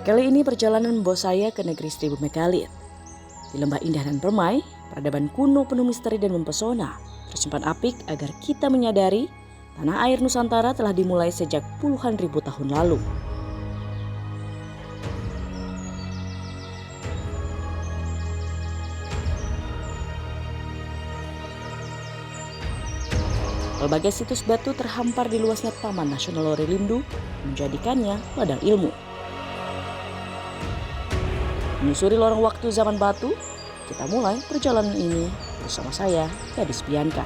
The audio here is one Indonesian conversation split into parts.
Kali ini perjalanan membawa saya ke negeri Seribu Megalit. Di lembah indah dan permai, peradaban kuno penuh misteri dan mempesona tersimpan apik agar kita menyadari tanah air Nusantara telah dimulai sejak puluhan ribu tahun lalu. Berbagai situs batu terhampar di luasnya Taman Nasional Lorilindu menjadikannya ladang ilmu. Menyusuri lorong waktu zaman batu, kita mulai perjalanan ini bersama saya, Gadis Bianca.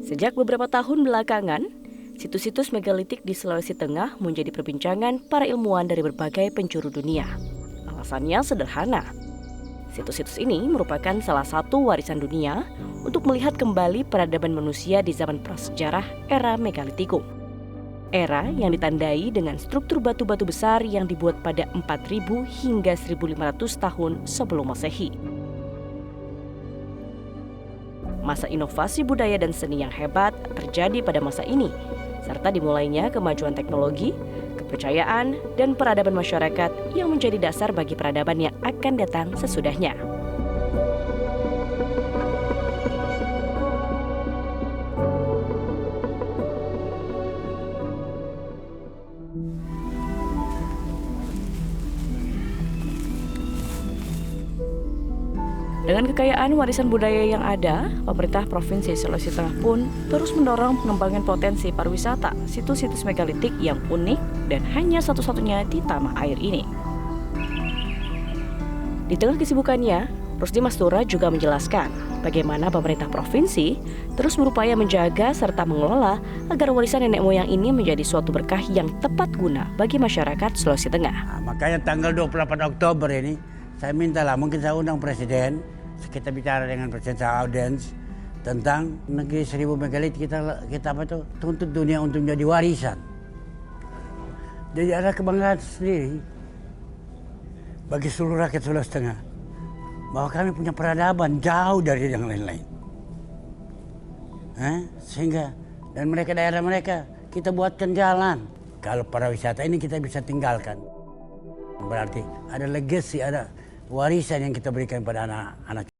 Sejak beberapa tahun belakangan, situs-situs megalitik di Sulawesi Tengah menjadi perbincangan para ilmuwan dari berbagai penjuru dunia. Alasannya sederhana. Situs-situs ini merupakan salah satu warisan dunia untuk melihat kembali peradaban manusia di zaman prasejarah era megalitikum. Era yang ditandai dengan struktur batu-batu besar yang dibuat pada 4000 hingga 1500 tahun sebelum Masehi. Masa inovasi budaya dan seni yang hebat terjadi pada masa ini, serta dimulainya kemajuan teknologi, kepercayaan, dan peradaban masyarakat yang menjadi dasar bagi peradaban yang akan datang sesudahnya. Dengan kekayaan warisan budaya yang ada, pemerintah Provinsi Sulawesi Tengah pun terus mendorong pengembangan potensi pariwisata situs-situs megalitik yang unik dan hanya satu-satunya di tanah air ini. Di tengah kesibukannya, Rusdi Mastura juga menjelaskan bagaimana pemerintah provinsi terus berupaya menjaga serta mengelola agar warisan nenek moyang ini menjadi suatu berkah yang tepat guna bagi masyarakat Sulawesi Tengah. Makanya tanggal 28 Oktober ini, saya mintalah mungkin saya undang Presiden, kita bicara dengan Presiden audiens tentang negeri Seribu Megalit kita apa itu tuntut dunia untuk menjadi warisan. Jadi ada kebanggaan sendiri bagi seluruh rakyat Sulawesi Tengah bahwa kami punya peradaban jauh dari yang lain-lain. Sehingga dan mereka daerah mereka kita buatkan jalan. Kalau pariwisata ini kita bisa tinggalkan. Berarti ada legacy, ada warisan yang kita berikan pada anak-anak.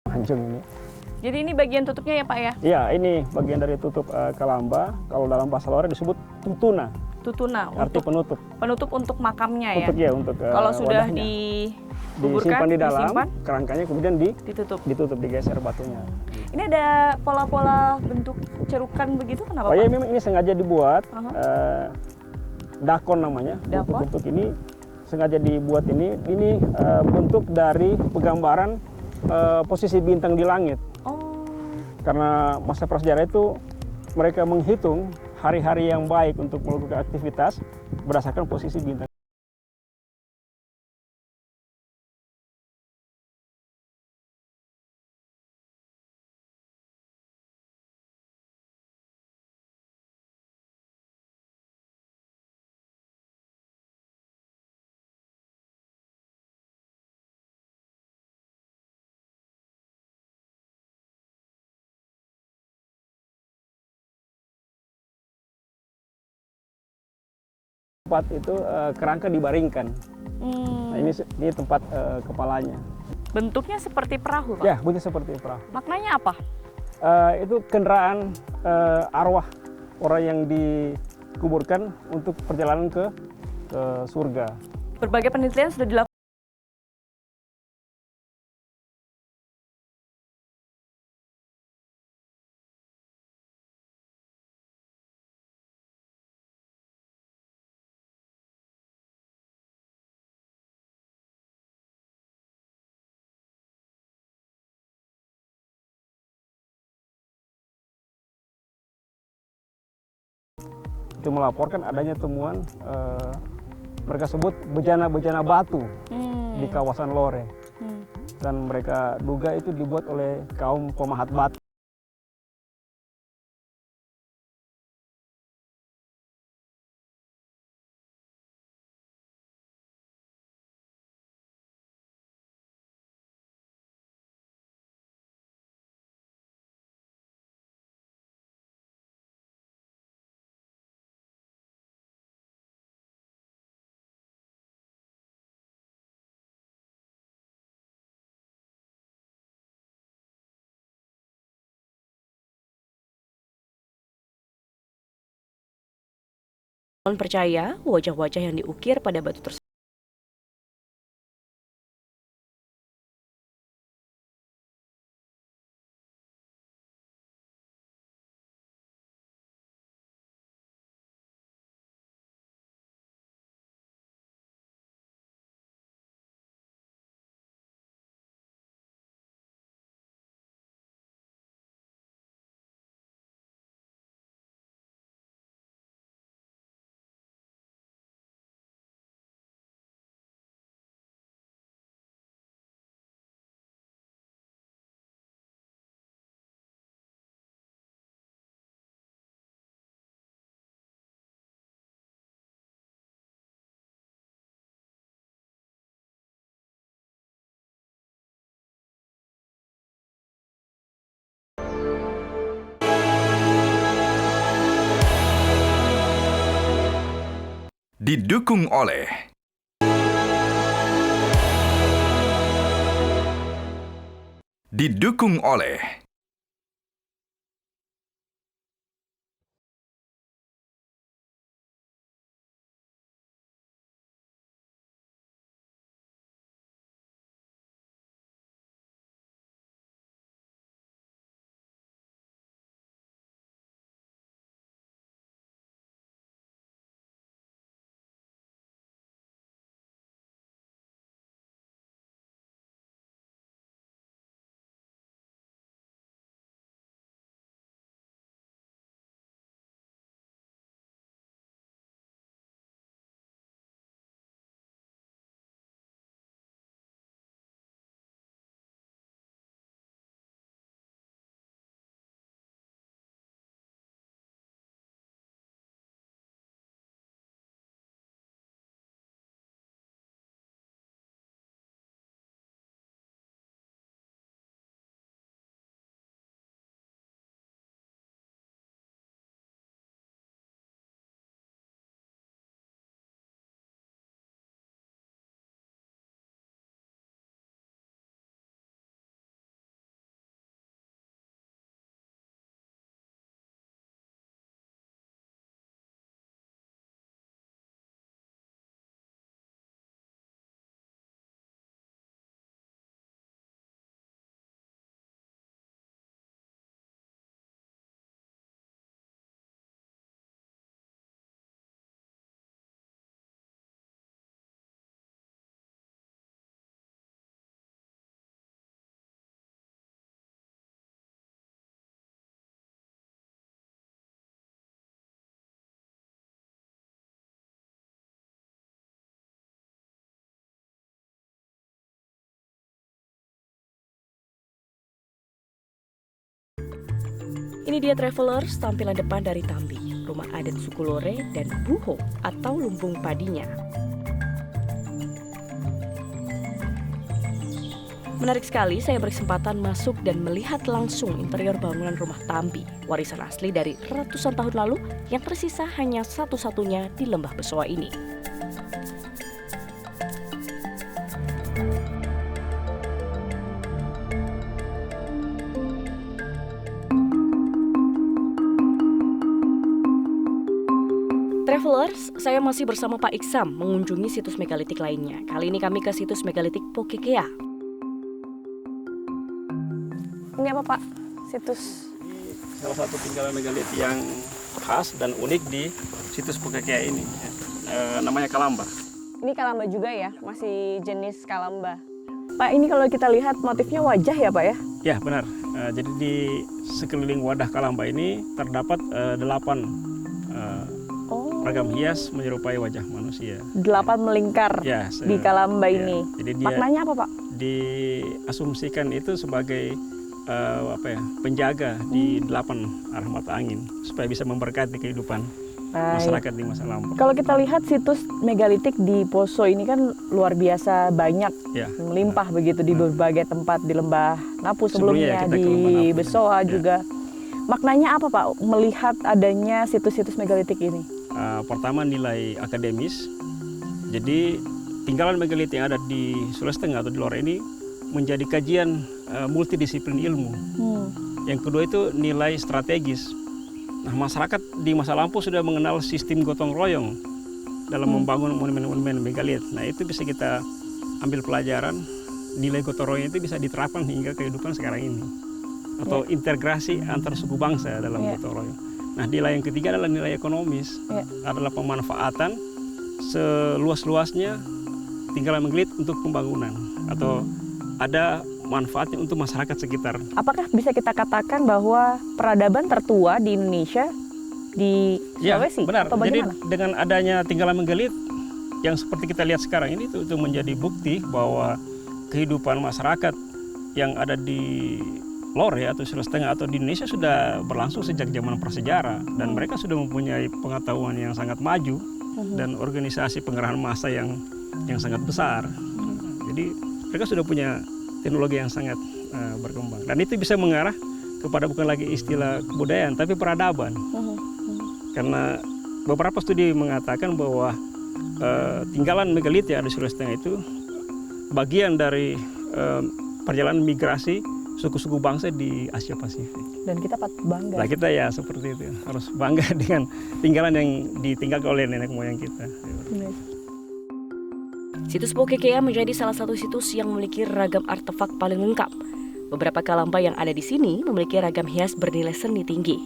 Hancur ini. Jadi ini bagian tutupnya ya Pak ya? Iya, ini bagian dari tutup kalamba. Kalau dalam bahasa Lore disebut tutuna. Tutuna, Arti untuk penutup. penutup untuk makamnya ya? Untuk kalau sudah wadahnya. dikuburkan, Disimpan di dalam, disimpan, kerangkanya kemudian ditutup. digeser batunya. Ini ada pola-pola bentuk cerukan begitu, kenapa Oh ya, Pak? memang ini sengaja dibuat. Dakon namanya. Dakon? Bentuk ini sengaja dibuat ini. Ini bentuk dari penggambaran posisi bintang di langit. Oh, Karena masa prasejarah itu mereka menghitung hari-hari yang baik untuk melakukan aktivitas berdasarkan posisi bintang. Tempat itu kerangka dibaringkan. Nah, ini tempat kepalanya. bentuknya seperti perahu Pak? Ya, bunyi seperti perahu. Maknanya apa? Itu kendaraan arwah orang yang dikuburkan untuk perjalanan ke surga. Berbagai penelitian sudah dilakukan. Itu melaporkan adanya temuan mereka sebut bejana-bejana batu di kawasan Lore. Dan mereka duga itu dibuat oleh kaum pemahat batu. Percaya wajah-wajah yang diukir pada batu tersebut didukung oleh Ini dia Travelers, tampilan depan dari Tambi, rumah adat suku Lore dan Buho atau lumbung padinya. Menarik sekali, saya berkesempatan masuk dan melihat langsung interior bangunan rumah Tambi, warisan asli dari ratusan tahun lalu yang tersisa hanya satu-satunya di Lembah Besoa ini. Travelers, saya masih bersama Pak Iksam mengunjungi situs megalitik lainnya. Kali ini kami ke situs megalitik Pokekea. Ini apa Pak? Situs. Salah satu tinggalan megalit yang khas dan unik di situs Pokekea ini, namanya Kalamba. Ini kalamba juga ya? Masih jenis kalamba. Pak, ini kalau kita lihat motifnya wajah ya Pak ya? Ya benar, jadi di sekeliling wadah Kalamba ini terdapat 8 ragam hias menyerupai wajah manusia. 8 melingkar Ya, di kalamba ini. Jadi dia Maknanya apa Pak? diasumsikan itu sebagai penjaga di 8 arah mata angin supaya bisa memberkati kehidupan masyarakat di masa lampau. Kalau kita lihat situs megalitik di Poso ini kan luar biasa banyak, Ya, melimpah begitu di berbagai tempat di Lembah Napu Sebelumnya sebelumnya, kita ke di Lembah Napu. Besoa Ya. juga. Maknanya apa Pak melihat adanya situs-situs megalitik ini? Pertama nilai akademis. Jadi tinggalan megalit yang ada di Sulawesi Tengah atau di Lore ini menjadi kajian multidisiplin ilmu. Yang kedua itu nilai strategis. Nah, masyarakat di masa lampau sudah mengenal sistem gotong royong dalam membangun monumen-monumen megalit. Nah, itu bisa kita ambil pelajaran. Nilai gotong royong itu bisa diterapkan hingga kehidupan sekarang ini. Atau integrasi antar suku bangsa dalam gotong royong. Nah, nilai yang ketiga adalah nilai ekonomis. Adalah pemanfaatan seluas-luasnya tinggalan megalit untuk pembangunan atau ada manfaatnya untuk masyarakat sekitar. Apakah bisa kita katakan bahwa peradaban tertua di Indonesia di Sulawesi? Ya, benar. Atau Jadi bagaimana? dengan adanya tinggalan megalit yang seperti kita lihat sekarang ini itu menjadi bukti bahwa kehidupan masyarakat yang ada di Lore atau Sulawesi Tengah atau di Indonesia sudah berlangsung sejak zaman prasejarah dan mereka sudah mempunyai pengetahuan yang sangat maju dan organisasi pengerahan massa yang sangat besar. Jadi mereka sudah punya teknologi yang sangat berkembang dan itu bisa mengarah kepada bukan lagi istilah kebudayaan tapi peradaban. Karena beberapa studi mengatakan bahwa tinggalan megalit yang ada di Sulawesi Tengah itu bagian dari perjalanan migrasi suku-suku bangsa di Asia Pasifik. Dan kita patut bangga. Nah, kita ya seperti itu, harus bangga dengan tinggalan yang ditinggalkan oleh nenek moyang kita. Situs Pokekea menjadi salah satu situs yang memiliki ragam artefak paling lengkap. Beberapa kalamba yang ada di sini memiliki ragam hias bernilai seni tinggi.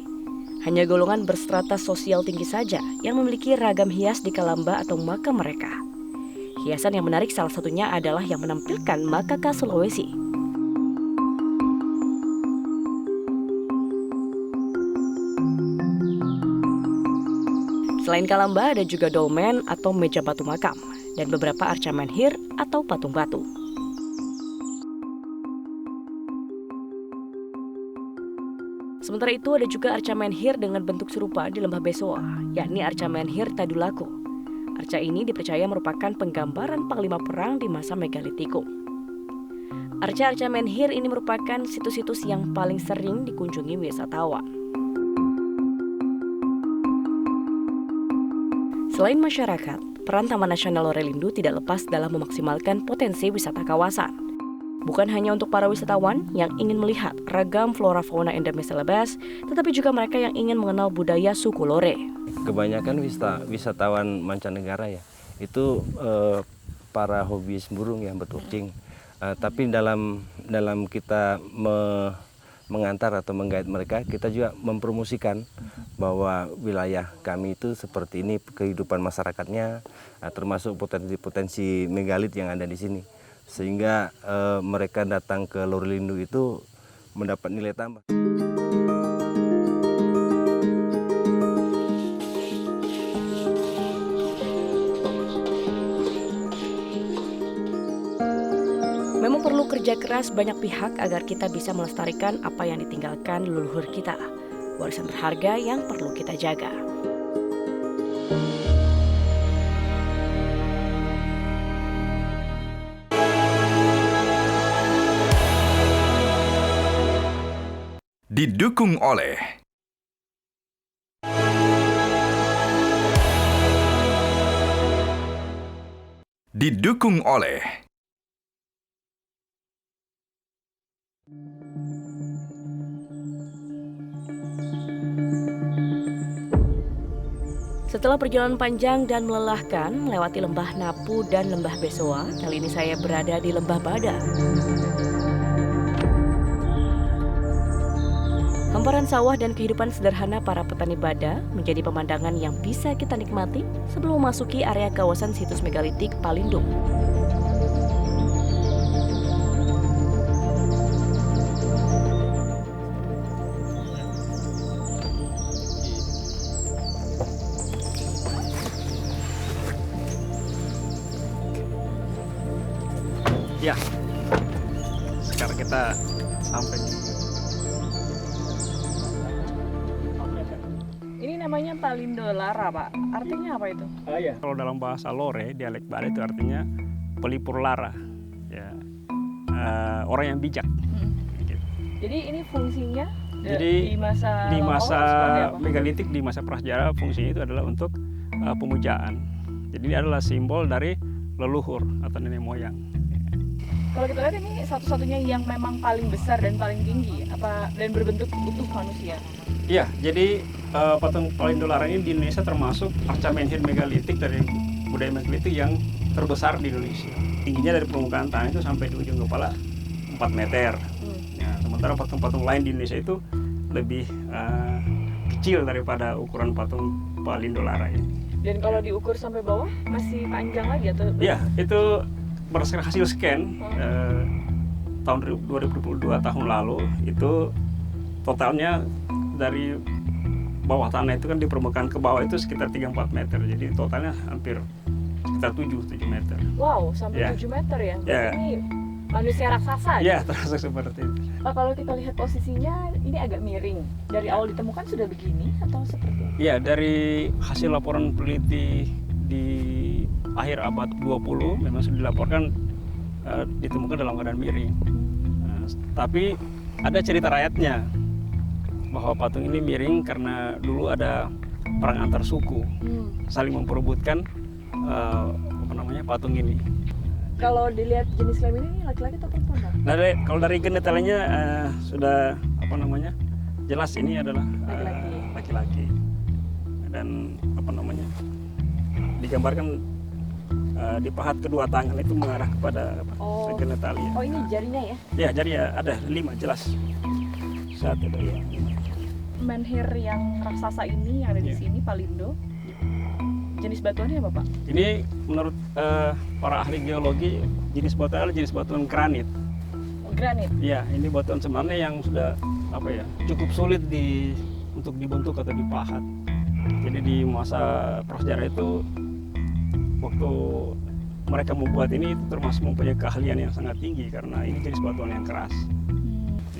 Hanya golongan berstrata sosial tinggi saja yang memiliki ragam hias di kalamba atau makam mereka. Hiasan yang menarik salah satunya adalah yang menampilkan makaka Sulawesi. Selain kalamba ada juga dolmen atau meja batu makam dan beberapa arca menhir atau patung batu. Sementara itu ada juga arca menhir dengan bentuk serupa di Lembah Besoa, yakni arca menhir Tadulako. Arca ini dipercaya merupakan penggambaran panglima perang di masa megalitikum. Arca-arca menhir ini merupakan situs-situs yang paling sering dikunjungi wisatawan. Selain masyarakat, peran Taman Nasional Lorelindu tidak lepas dalam memaksimalkan potensi wisata kawasan. Bukan hanya untuk para wisatawan yang ingin melihat ragam flora fauna endemis Celebes, tetapi juga mereka yang ingin mengenal budaya suku Lore. Kebanyakan wisatawan mancanegara ya, itu para hobis burung yang berkucing. Tapi dalam kita mengantar atau menggait mereka, kita juga mempromosikan bahwa wilayah kami itu seperti ini kehidupan masyarakatnya, termasuk potensi-potensi megalit yang ada di sini, sehingga mereka datang ke Lorelindu itu mendapat nilai tambah. Memang perlu kerja keras banyak pihak agar kita bisa melestarikan apa yang ditinggalkan leluhur kita. warisan berharga yang perlu kita jaga. Didukung oleh Setelah perjalanan panjang dan melelahkan melewati lembah Napu dan lembah Besoa, kali ini saya berada di lembah Bada. Hamparan sawah dan kehidupan sederhana para petani Bada menjadi pemandangan yang bisa kita nikmati sebelum memasuki area kawasan situs megalitik Palindo. Ya, sekarang kita sampai. Ini namanya Palindo Lara, Pak. Artinya apa itu? Ya. Kalau dalam bahasa Lore, dialek Bada itu artinya pelipur lara. Ya, orang yang bijak. Gitu. Jadi ini fungsinya Jadi di masa masa megalitik, di masa prasejarah, fungsinya itu adalah untuk pemujaan. Jadi ini adalah simbol dari leluhur atau nenek moyang. Kalau kita lihat ini satu-satunya yang memang paling besar dan paling tinggi, dan berbentuk utuh manusia. Iya, jadi patung Palindo Lara ini di Indonesia termasuk arca menhir megalitik dari budaya megalitik yang terbesar di Indonesia. Tingginya dari permukaan tanah itu sampai di ujung kepala 4 meter. Ya, sementara patung-patung lain di Indonesia itu lebih kecil daripada ukuran patung Palindo Lara ini. Dan kalau diukur sampai bawah masih panjang lagi atau? Iya, itu berdasarkan hasil scan tahun 2022 tahun lalu itu totalnya dari bawah tanah itu kan di permukaan ke bawah itu sekitar 3-4 meter, jadi totalnya hampir sekitar 7 meter. Wow, sampai Ya. 7 meter ya? Ya. Ini manusia raksasa. Ya, terasa seperti itu. Pak, kalau kita lihat posisinya ini agak miring. Dari awal ditemukan sudah begini atau seperti apa? Ya, dari hasil laporan peneliti di akhir abad 20 memang sudah dilaporkan ditemukan dalam keadaan miring. Tapi ada cerita rakyatnya bahwa patung ini miring karena dulu ada perang antar suku saling memperebutkan patung ini. Kalau dilihat jenis kelamin ini laki-laki atau perempuan, Pak? Nah, kalau dari genetalinya sudah jelas ini adalah laki-laki dan digambarkan dipahat kedua tangan itu mengarah kepada genetalia. Oh, ini jarinya ya? Ya, jari ada 5 jelas. 1, 2, 5. Menhir yang raksasa ini yang ada di sini, Palindo, jenis batuannya apa, Pak? Ini menurut para ahli geologi jenis batuan adalah jenis batuan granit. Granit. Ya, ini batuan sebenarnya yang sudah cukup sulit untuk dibentuk atau dipahat. Jadi di masa prasejarah itu waktu mereka membuat ini itu termasuk mempunyai keahlian yang sangat tinggi karena ini jenis batuan yang keras.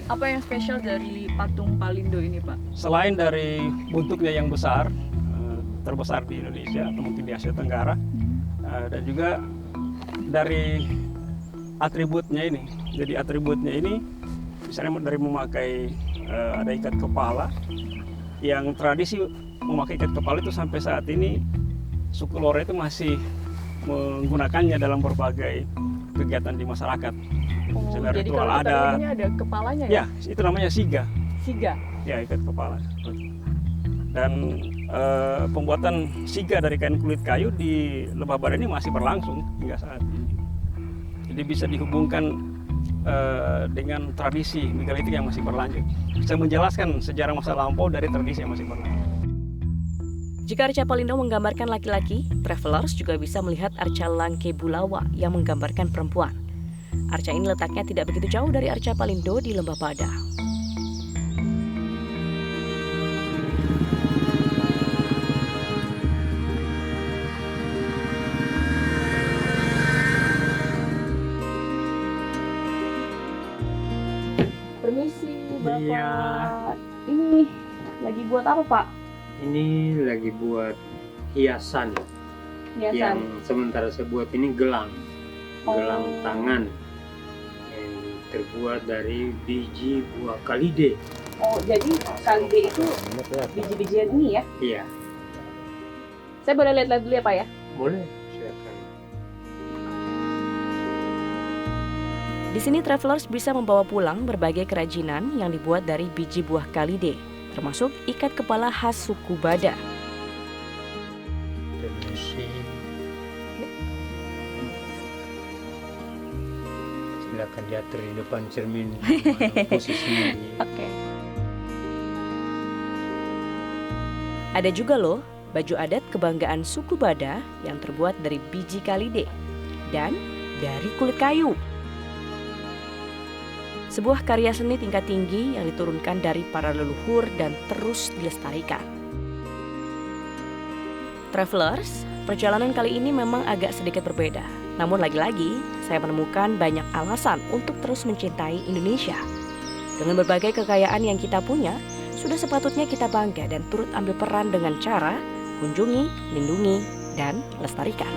Apa yang spesial dari patung Palindo ini, Pak? Selain dari bentuknya yang besar, terbesar di Indonesia atau mungkin di Asia Tenggara, dan juga dari atributnya ini. Jadi atributnya ini misalnya dari memakai ada ikat kepala, yang tradisi memakai ikat kepala itu sampai saat ini suku Lore itu masih menggunakannya dalam berbagai kegiatan di masyarakat. Jadi ritual kalau adat. kita ini ada kepalanya ya? Ya, itu namanya siga. Siga? Ya, ikat kepala. Dan pembuatan siga dari kain kulit kayu di Lembah Bada ini masih berlangsung hingga saat ini. Jadi bisa dihubungkan dengan tradisi megalitik yang masih berlanjut. Bisa menjelaskan sejarah masa lampau dari tradisi yang masih berlanjut. Jika arca Palindo menggambarkan laki-laki, travelers juga bisa melihat arca Langke Bulawa yang menggambarkan perempuan. Arca ini letaknya tidak begitu jauh dari arca Palindo di Lembah Bada. Permisi, Bapak. Iya. Ini Lagi buat apa, Pak? Ini lagi buat hiasan. Yang sementara saya buat ini gelang tangan yang terbuat dari biji buah kalide. Oh, jadi kalide itu biji-bijian ini ya? Iya, Saya boleh lihat-lihat dulu ya, Pak ya? boleh, silakan. Di sini travelers bisa membawa pulang berbagai kerajinan yang dibuat dari biji buah kalide, termasuk ikat kepala khas suku Bada. Permisi. Silakan diatur di depan cermin mana posisinya. Oke. Ada juga loh baju adat kebanggaan suku Bada yang terbuat dari biji kalide dan dari kulit kayu. Sebuah karya seni tingkat tinggi yang diturunkan dari para leluhur dan terus dilestarikan. Travelers, perjalanan kali ini memang agak sedikit berbeda. Namun lagi-lagi, saya menemukan banyak alasan untuk terus mencintai Indonesia. Dengan berbagai kekayaan yang kita punya, sudah sepatutnya kita bangga dan turut ambil peran dengan cara kunjungi, lindungi, dan lestarikan.